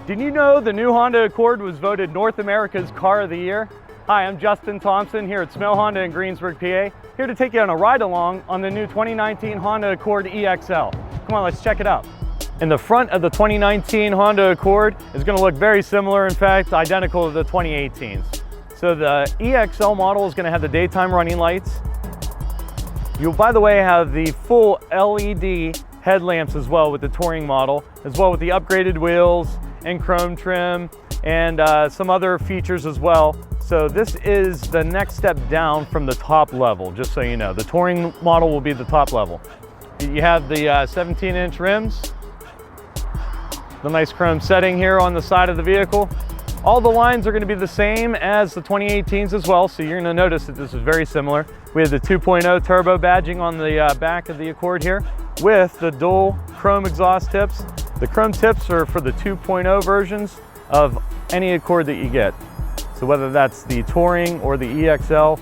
Did you know the new Honda Accord was voted North America's Car of the Year? Hi, I'm Justin Thompson here at Smail Honda in Greensburg, PA, here to take you on a ride along on the new 2019 Honda Accord EXL. Come on, let's check it out. In the front of the 2019 Honda Accord is going to look very similar, in fact, identical to the 2018s. So the EXL model is going to have the daytime running lights. You'll, by the way, have the full LED headlamps as well with the touring model, as well with the upgraded wheels and chrome trim and some other features as well. So this is the next step down from the top level, just so you know. The touring model will be the top level. You have the 17-inch rims, the nice chrome setting here on the side of the vehicle. All the lines are going to be the same as the 2018s as well, so you're going to notice that this is very similar. We have the 2.0 turbo badging on the back of the Accord here with the dual chrome exhaust tips. The chrome tips are for the 2.0 versions of any Accord that you get. So whether that's the Touring or the EXL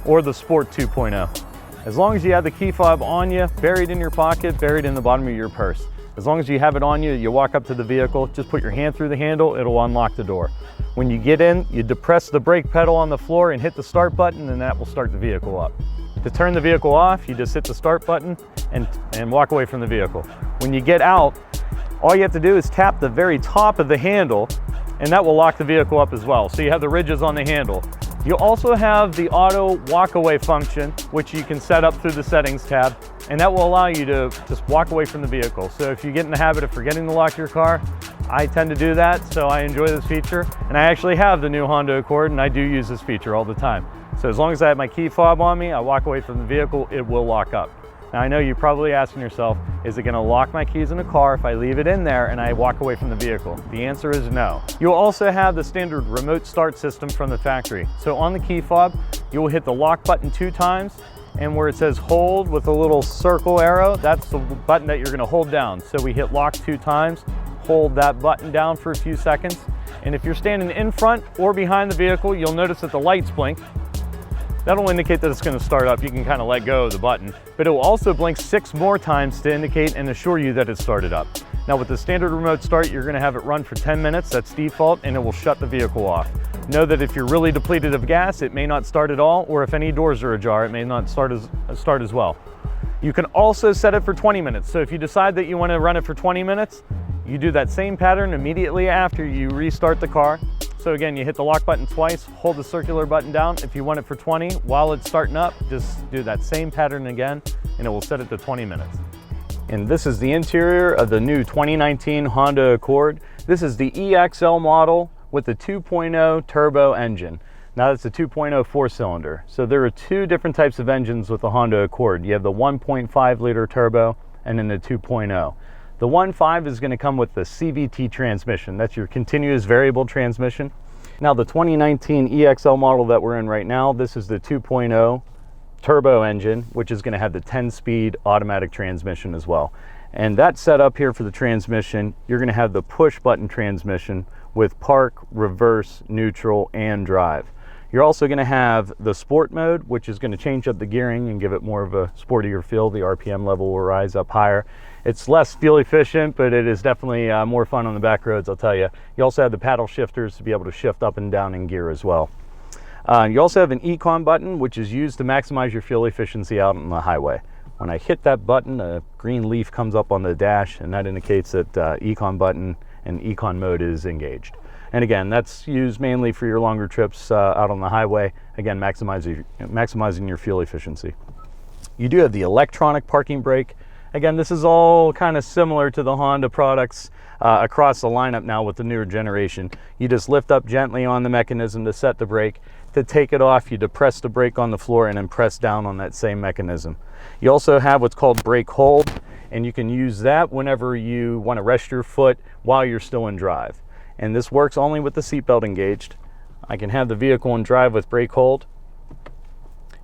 or the Sport 2.0. As long as you have the key fob on you, buried in your pocket, buried in the bottom of your purse. As long as you have it on you, you walk up to the vehicle, just put your hand through the handle, it'll unlock the door. When you get in, you depress the brake pedal on the floor and hit the start button, and that will start the vehicle up. To turn the vehicle off, you just hit the start button and walk away from the vehicle. When you get out, all you have to do is tap the very top of the handle, and that will lock the vehicle up as well. So you have the ridges on the handle. You also have the auto walk-away function, which you can set up through the settings tab, and that will allow you to just walk away from the vehicle. So if you get in the habit of forgetting to lock your car, I tend to do that, so I enjoy this feature. And I actually have the new Honda Accord, and I do use this feature all the time. So as long as I have my key fob on me, I walk away from the vehicle, it will lock up. Now I know you're probably asking yourself, is it going to lock my keys in the car if I leave it in there and I walk away from the vehicle? The answer is no. You'll also have the standard remote start system from the factory. So on the key fob, you will hit the lock button 2 times, and where it says hold with a little circle arrow, that's the button that you're going to hold down. So we hit lock 2 times, hold that button down for a few seconds, and if you're standing in front or behind the vehicle, you'll notice that the lights blink. That'll indicate that it's going to start up. You can kind of let go of the button, but it will also blink 6 more times to indicate and assure you that it started up. Now with the standard remote start, you're going to have it run for 10 minutes, that's default, and it will shut the vehicle off. Know that if you're really depleted of gas, it may not start at all, or if any doors are ajar, it may not start as well. You can also set it for 20 minutes. So if you decide that you want to run it for 20 minutes, you do that same pattern immediately after you restart the car. So again, you hit the lock button twice, hold the circular button down. If you want it for 20, while it's starting up, just do that same pattern again, and it will set it to 20 minutes. And this is the interior of the new 2019 Honda Accord. This is the EXL model with the 2.0 turbo engine. Now that's a 2.0 4-cylinder. So there are 2 different types of engines with the Honda Accord. You have the 1.5 liter turbo and then the 2.0. The 1.5 is going to come with the CVT transmission. That's your continuous variable transmission. Now the 2019 EXL model that we're in right now, this is the 2.0 turbo engine, which is going to have the 10-speed automatic transmission as well. And that setup here for the transmission, you're going to have the push button transmission with park, reverse, neutral, and drive. You're also going to have the sport mode, which is going to change up the gearing and give it more of a sportier feel. The RPM level will rise up higher. It's less fuel efficient, but it is definitely more fun on the back roads, I'll tell you. You also have the paddle shifters to be able to shift up and down in gear as well. You also have an Econ button, which is used to maximize your fuel efficiency out on the highway. When I hit that button, a green leaf comes up on the dash, and that indicates that Econ button and Econ mode is engaged. And again, that's used mainly for your longer trips out on the highway. Again, maximizing your fuel efficiency. You do have the electronic parking brake. Again, this is all kind of similar to the Honda products across the lineup now with the newer generation. You just lift up gently on the mechanism to set the brake. To take it off, you depress the brake on the floor and then press down on that same mechanism. You also have what's called brake hold, and you can use that whenever you want to rest your foot while you're still in drive. And this works only with the seatbelt engaged. I can have the vehicle in drive with brake hold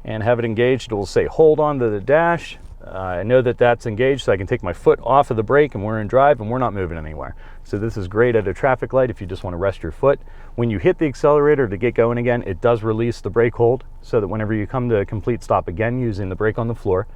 and have it engaged. It will say hold on to the dash. I know that that's engaged, so I can take my foot off of the brake and we're in drive and we're not moving anywhere. So this is great at a traffic light if you just want to rest your foot. When you hit the accelerator to get going again, it does release the brake hold so that whenever you come to a complete stop again using the brake on the floor,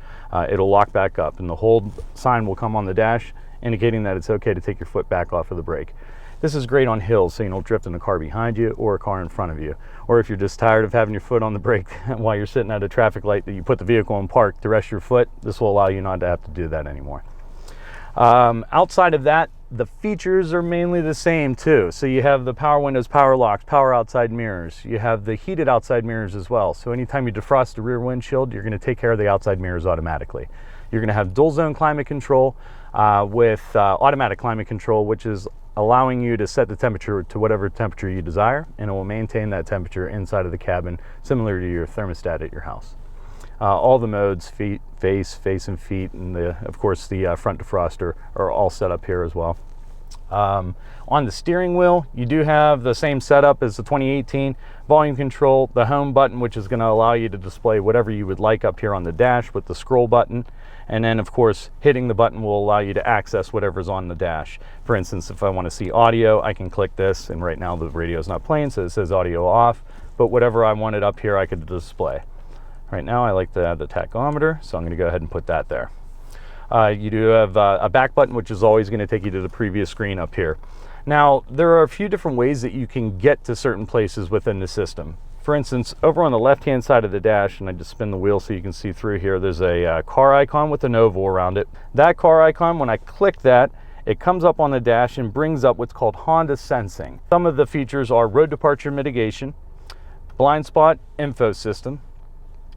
it'll lock back up and the hold sign will come on the dash indicating that it's okay to take your foot back off of the brake. This is great on hills so you don't drift in a car behind you or a car in front of you. Or if you're just tired of having your foot on the brake while you're sitting at a traffic light that you put the vehicle in park to rest your foot, this will allow you not to have to do that anymore. Outside of that, the features are mainly the same too. So you have the power windows, power locks, power outside mirrors. You have the heated outside mirrors as well. So anytime you defrost the rear windshield, you're going to take care of the outside mirrors automatically. You're going to have dual zone climate control with automatic climate control, which is allowing you to set the temperature to whatever temperature you desire, and it will maintain that temperature inside of the cabin, similar to your thermostat at your house. All the modes, feet, face and feet, and of course the front defroster are all set up here as well. On the steering wheel, you do have the same setup as the 2018 volume control, the home button, which is going to allow you to display whatever you would like up here on the dash with the scroll button. And then of course, hitting the button will allow you to access whatever's on the dash. For instance, if I want to see audio, I can click this, and right now the radio is not playing, so it says audio off, but whatever I wanted up here, I could display. Right now I like to have the tachometer, so I'm going to go ahead and put that there. You do have a back button, which is always going to take you to the previous screen up here. Now, there are a few different ways that you can get to certain places within the system. For instance, over on the left-hand side of the dash, and I just spin the wheel so you can see through here, there's a car icon with an oval around it. That car icon, when I click that, it comes up on the dash and brings up what's called Honda Sensing. Some of the features are road departure mitigation, blind spot info system,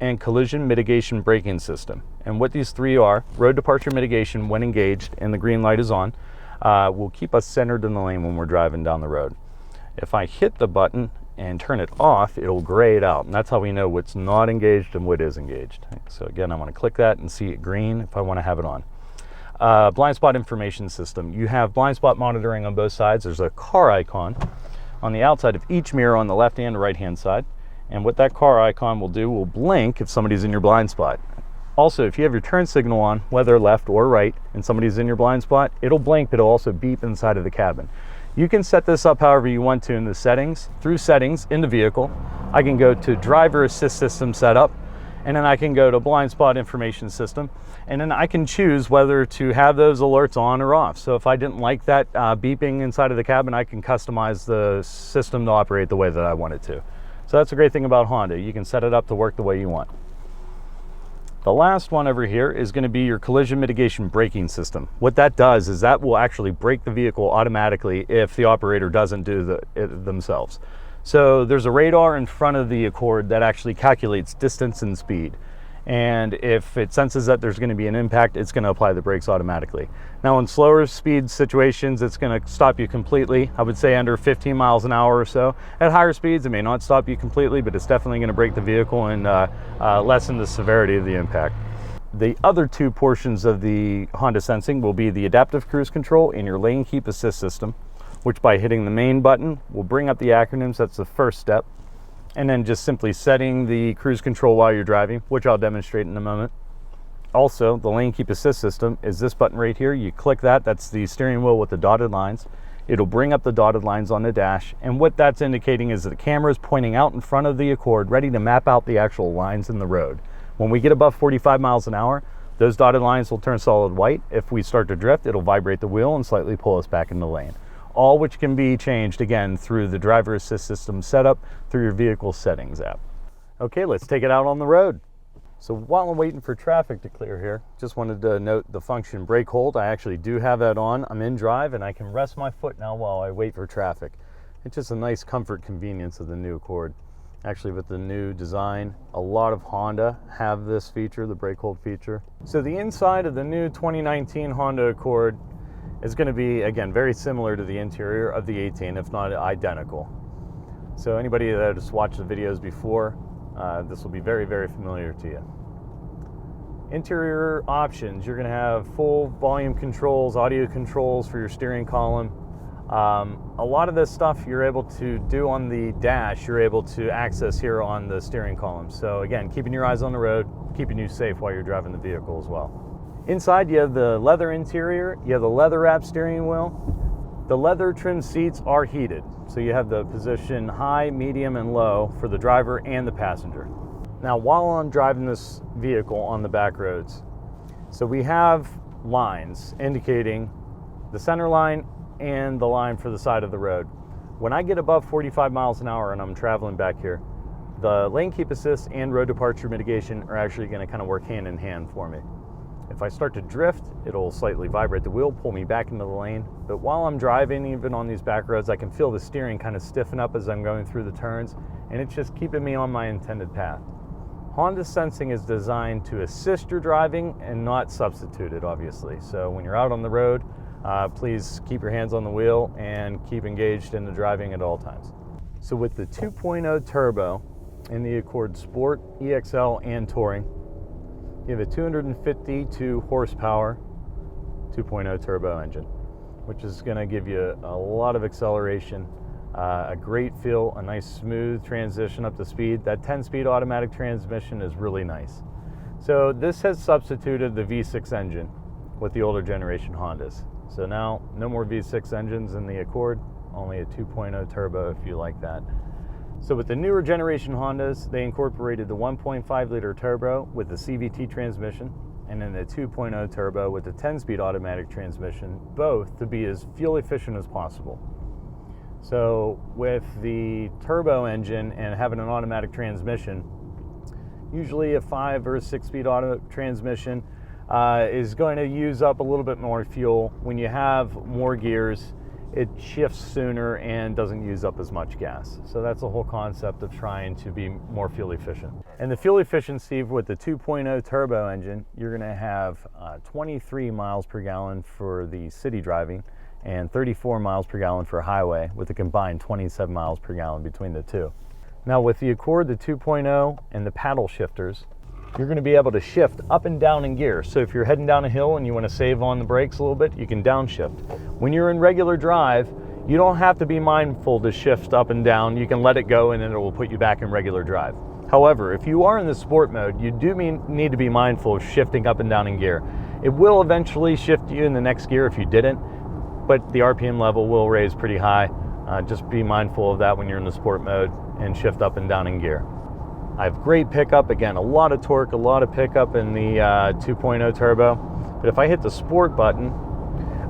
and collision mitigation braking system. And what these three are: road departure mitigation, when engaged and the green light is on, will keep us centered in the lane when we're driving down the road. If I hit the button and turn it off, it'll gray it out, and that's how we know what's not engaged and what is engaged. So again, I want to click that and see it green if I want to have it on. Blind spot information system. You have blind spot monitoring on both sides. There's a car icon on the outside of each mirror on the left and right hand side. And what that car icon will do will blink if somebody's in your blind spot. Also, if you have your turn signal on, whether left or right, and somebody's in your blind spot, it'll blink, but it'll also beep inside of the cabin. You can set this up however you want to in the settings. Through settings in the vehicle, I can go to driver assist system setup, and then I can go to blind spot information system, and then I can choose whether to have those alerts on or off. So if I didn't like that beeping inside of the cabin, I can customize the system to operate the way that I want it to. So that's a great thing about Honda. You can set it up to work the way you want. The last one over here is going to be your collision mitigation braking system. What that does is that will actually brake the vehicle automatically if the operator doesn't do it themselves. So there's a radar in front of the Accord that actually calculates distance and speed. And if it senses that there's going to be an impact, it's going to apply the brakes automatically. Now in slower speed situations, it's going to stop you completely. I would say under 15 miles an hour or so. At higher speeds, it may not stop you completely, but it's definitely going to brake the vehicle and lessen the severity of the impact. The other two portions of the Honda Sensing will be the adaptive cruise control and your lane keep assist system, which by hitting the main button will bring up the acronyms. That's the first step. And then just simply setting the cruise control while you're driving, which I'll demonstrate in a moment. Also, the lane keep assist system is this button right here. You click that, that's the steering wheel with the dotted lines. It'll bring up the dotted lines on the dash, and what that's indicating is that the camera is pointing out in front of the Accord, ready to map out the actual lines in the road. When we get above 45 miles an hour, those dotted lines will turn solid white. If we start to drift, it'll vibrate the wheel and slightly pull us back in the lane. All which can be changed again through the driver assist system setup through your vehicle settings app. Okay, let's take it out on the road. So while I'm waiting for traffic to clear here, just wanted to note the function brake hold. I actually do have that on. I'm in drive and I can rest my foot now while I wait for traffic. It's just a nice comfort convenience of the new Accord. Actually, with the new design, a lot of Honda have this feature, the brake hold feature. So the inside of the new 2019 Honda Accord is going to be, again, very similar to the interior of the 18, if not identical. So anybody that has watched the videos before, this will be very, very familiar to you. Interior options, you're going to have full volume controls, audio controls for your steering column. A lot of this stuff you're able to do on the dash, you're able to access here on the steering column. So again, keeping your eyes on the road, keeping you safe while you're driving the vehicle as well. Inside, you have the leather interior, you have the leather wrap steering wheel. The leather trim seats are heated, so you have the position high, medium, and low for the driver and the passenger. Now, while I'm driving this vehicle on the back roads, so we have lines indicating the center line and the line for the side of the road. When I get above 45 miles an hour and I'm traveling back here, the lane keep assist and road departure mitigation are actually going to kind of work hand in hand for me. If I start to drift, it'll slightly vibrate the wheel, pull me back into the lane. But while I'm driving, even on these back roads, I can feel the steering kind of stiffen up as I'm going through the turns, and it's just keeping me on my intended path. Honda sensing is designed to assist your driving and not substitute it, obviously. So when you're out on the road, please keep your hands on the wheel and keep engaged in the driving at all times. So with the 2.0 turbo in the Accord Sport, EXL, and Touring, you have a 252 horsepower 2.0 turbo engine, which is going to give you a lot of acceleration, a great feel, a nice smooth transition up to speed. That 10-speed automatic transmission is really nice. So this has substituted the V6 engine with the older generation Hondas. So now no more V6 engines in the Accord, only a 2.0 turbo if you like that. So with the newer generation Hondas, they incorporated the 1.5 liter turbo with the CVT transmission, and then the 2.0 turbo with the 10-speed automatic transmission, both to be as fuel efficient as possible. So with the turbo engine and having an automatic transmission, usually a 5 or 6-speed auto transmission is going to use up a little bit more fuel. When you have more gears, it shifts sooner and doesn't use up as much gas. So that's the whole concept of trying to be more fuel efficient. And the fuel efficiency with the 2.0 turbo engine, you're gonna have 23 miles per gallon for the city driving and 34 miles per gallon for highway, with a combined 27 miles per gallon between the two. Now with the Accord, the 2.0 and the paddle shifters, you're going to be able to shift up and down in gear. So if you're heading down a hill and you want to save on the brakes a little bit, you can downshift. When you're in regular drive, you don't have to be mindful to shift up and down. You can let it go and then it will put you back in regular drive. However, if you are in the sport mode, you do need to be mindful of shifting up and down in gear. It will eventually shift you in the next gear if you didn't, but the RPM level will raise pretty high. Just be mindful of that when you're in the sport mode and shift up and down in gear. I have great pickup, again, a lot of torque, a lot of pickup in the 2.0 turbo. But if I hit the sport button,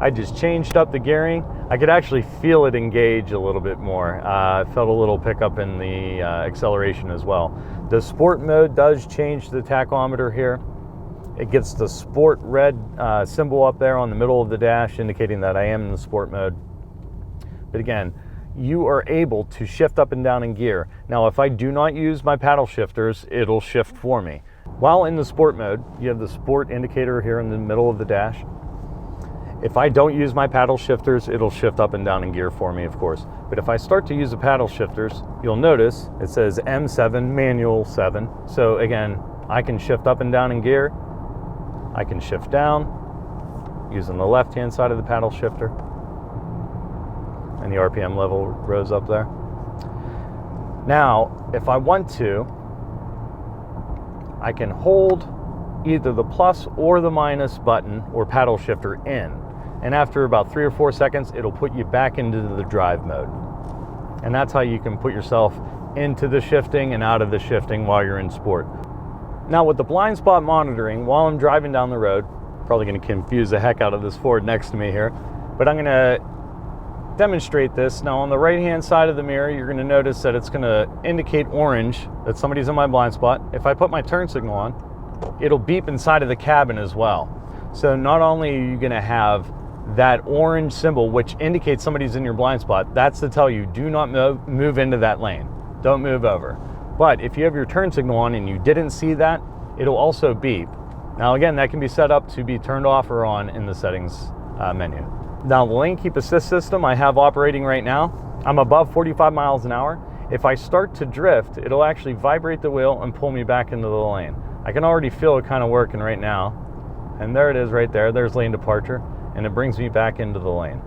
I just changed up the gearing. I could actually feel it engage a little bit more. I felt a little pickup in the acceleration as well. The sport mode does change the tachometer here. It gets the sport red symbol up there on the middle of the dash, indicating that I am in the sport mode. But again, you are able to shift up and down in gear. Now, if I do not use my paddle shifters, it'll shift for me. While in the sport mode, you have the sport indicator here in the middle of the dash. If I don't use my paddle shifters, it'll shift up and down in gear for me, of course. But if I start to use the paddle shifters, you'll notice it says M7, manual 7. So again, I can shift up and down in gear. I can shift down using the left-hand side of the paddle shifter, and the RPM level rose up there. Now, if I want to, I can hold either the plus or the minus button or paddle shifter in. And after about 3 or 4 seconds, it'll put you back into the drive mode. And that's how you can put yourself into the shifting and out of the shifting while you're in sport. Now with the blind spot monitoring, while I'm driving down the road, probably gonna confuse the heck out of this Ford next to me here, but I'm gonna demonstrate this. Now on the right hand side of the mirror, you're going to notice that it's going to indicate orange that somebody's in my blind spot. If I put my turn signal on, it'll beep inside of the cabin as well. So not only are you going to have that orange symbol which indicates somebody's in your blind spot, that's to tell you do not move into that lane, don't move over. But if you have your turn signal on and you didn't see that, it'll also beep. Now again, that can be set up to be turned off or on in the settings menu. Now the lane keep assist system I have operating right now, I'm above 45 miles an hour. If I start to drift, it'll actually vibrate the wheel and pull me back into the lane. I can already feel it kind of working right now. And there it is right there, there's lane departure, and it brings me back into the lane.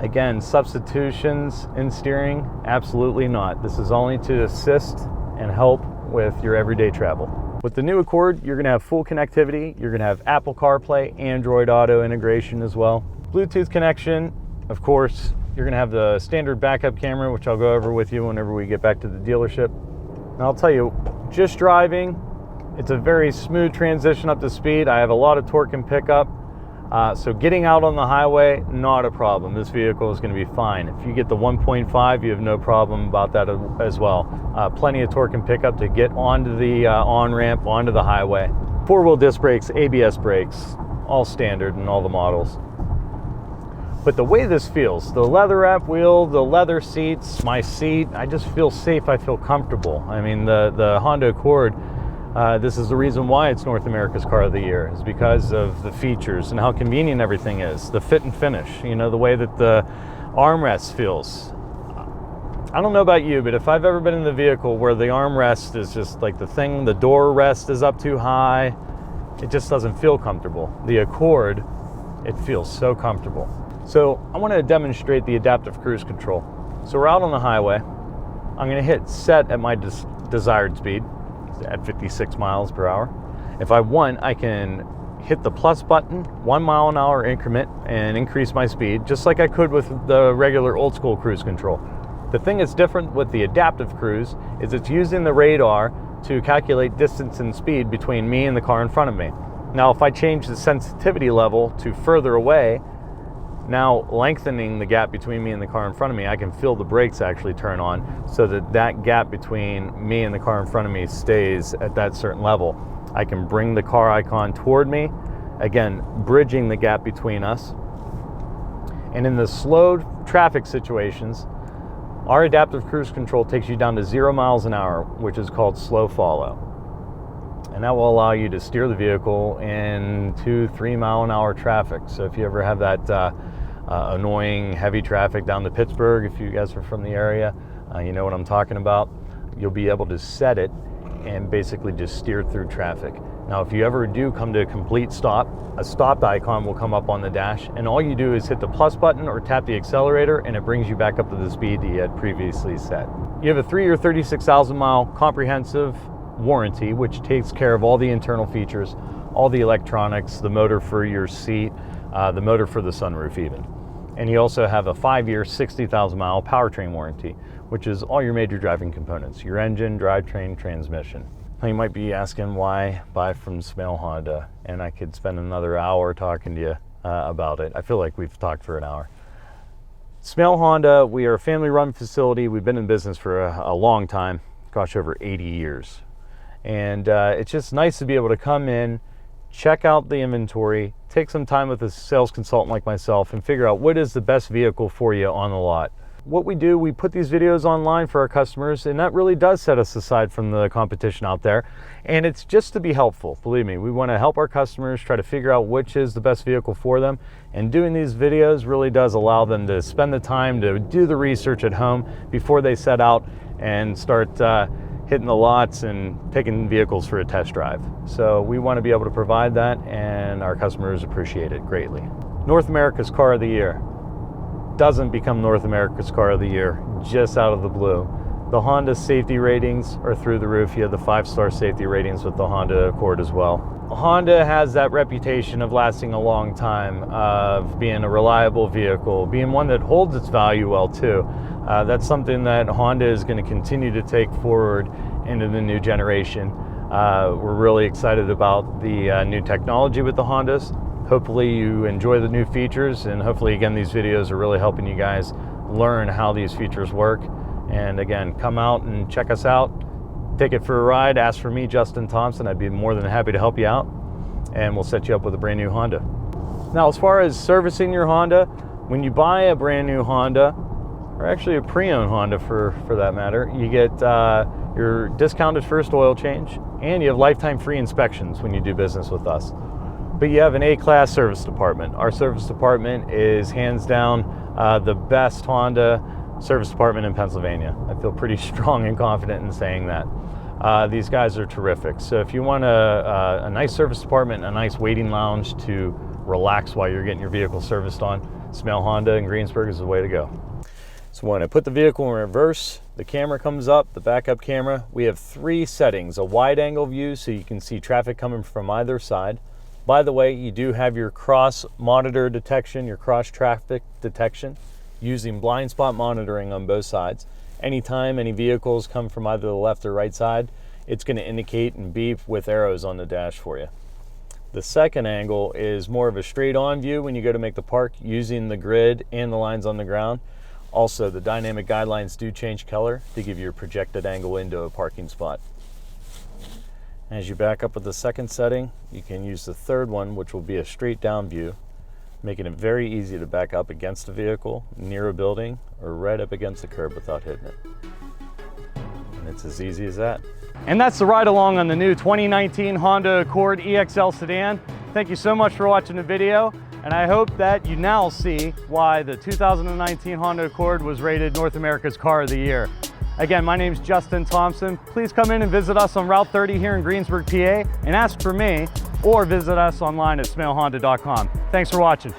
Again, substitutions in steering, absolutely not. This is only to assist and help with your everyday travel. With the new Accord, you're going to have full connectivity. You're going to have Apple CarPlay, Android Auto integration as well. Bluetooth connection, of course, you're going to have the standard backup camera, which I'll go over with you whenever we get back to the dealership. And I'll tell you, just driving, it's a very smooth transition up to speed. I have a lot of torque and pickup. So getting out on the highway, not a problem. This vehicle is going to be fine. If you get the 1.5, you have no problem about that as well. Plenty of torque and pickup to get onto the on-ramp, onto the highway. Four-wheel disc brakes, ABS brakes, all standard in all the models. But the way this feels, the leather wrap wheel, the leather seats, my seat, I just feel safe, I feel comfortable. I mean, the Honda Accord, this is the reason why it's North America's Car of the Year, is because of the features and how convenient everything is, the fit and finish, you know, the way that the armrest feels. I don't know about you, but if I've ever been in the vehicle where the armrest is just like the door rest is up too high, it just doesn't feel comfortable. The Accord, it feels so comfortable. So I want to demonstrate the adaptive cruise control. So we're out on the highway. I'm going to hit set at my desired speed at 56 miles per hour. If I want, I can hit the plus button, 1 mile an hour increment, and increase my speed, just like I could with the regular old school cruise control. The thing that's different with the adaptive cruise is it's using the radar to calculate distance and speed between me and the car in front of me. Now, if I change the sensitivity level to further away, now lengthening the gap between me and the car in front of me, I can feel the brakes actually turn on so that gap between me and the car in front of me stays at that certain level. I can bring the car icon toward me, again, bridging the gap between us. And in the slow traffic situations, our adaptive cruise control takes you down to 0 miles an hour, which is called slow follow. And that will allow you to steer the vehicle in 2-3 mile an hour traffic. So if you ever have that annoying heavy traffic down to Pittsburgh, if you guys are from the area, you know what I'm talking about. You'll be able to set it and basically just steer through traffic. Now, if you ever do come to a complete stop, a stopped icon will come up on the dash, and all you do is hit the plus button or tap the accelerator, and it brings you back up to the speed that you had previously set. You have a 3-year, 36,000 mile comprehensive warranty, which takes care of all the internal features, all the electronics, the motor for your seat, the motor for the sunroof even. And you also have a 5-year, 60,000 mile powertrain warranty, which is all your major driving components, your engine, drivetrain, transmission. Now you might be asking why buy from Smail Honda, and I could spend another hour talking to you about it. I feel like we've talked for an hour. Smail Honda, we are a family-run facility. We've been in business for a long time, gosh, over 80 years. And it's just nice to be able to come in, check out the inventory, take some time with a sales consultant like myself, and figure out what is the best vehicle for you on the lot. What we do, we put these videos online for our customers, and that really does set us aside from the competition out there. And it's just to be helpful. Believe me, we want to help our customers try to figure out which is the best vehicle for them. And doing these videos really does allow them to spend the time to do the research at home before they set out and start hitting the lots and taking vehicles for a test drive. So we want to be able to provide that, and our customers appreciate it greatly. North America's Car of the Year doesn't become North America's Car of the Year just out of the blue. The Honda safety ratings are through the roof. You have the 5-star safety ratings with the Honda Accord as well. Honda has that reputation of lasting a long time, of being a reliable vehicle, being one that holds its value well too. That's something that Honda is going to continue to take forward into the new generation. We're really excited about the new technology with the Hondas. Hopefully you enjoy the new features, and hopefully again these videos are really helping you guys learn how these features work. And again, come out and check us out, take it for a ride, ask for me, Justin Thompson. I'd be more than happy to help you out, and we'll set you up with a brand new Honda. Now, as far as servicing your Honda, when you buy a brand new Honda, or actually a pre-owned Honda for that matter, you get your discounted first oil change, and you have lifetime free inspections when you do business with us. But you have an A-class service department. Our service department is hands down the best Honda service department in Pennsylvania. I feel pretty strong and confident in saying that. These guys are terrific. So if you want a nice service department, a nice waiting lounge to relax while you're getting your vehicle serviced on, Smail Honda in Greensburg is the way to go. So when I put the vehicle in reverse, the camera comes up, the backup camera. We have 3 settings: a wide angle view so you can see traffic coming from either side. By the way, you do have your cross monitor detection, your cross traffic detection, using blind spot monitoring on both sides. Anytime any vehicles come from either the left or right side, it's going to indicate and beep with arrows on the dash for you. The second angle is more of a straight on view when you go to make the park using the grid and the lines on the ground. Also, the dynamic guidelines do change color to give you a projected angle into a parking spot. As you back up with the second setting, you can use the third one, which will be a straight down view, making it very easy to back up against a vehicle, near a building, or right up against the curb without hitting it. And it's as easy as that. And that's the ride along on the new 2019 Honda Accord EXL sedan. Thank you so much for watching the video, and I hope that you now see why the 2019 Honda Accord was rated North America's Car of the Year. Again, my name is Justin Thompson. Please come in and visit us on Route 30 here in Greensburg, PA, and ask for me, or visit us online at smailhonda.com. Thanks for watching.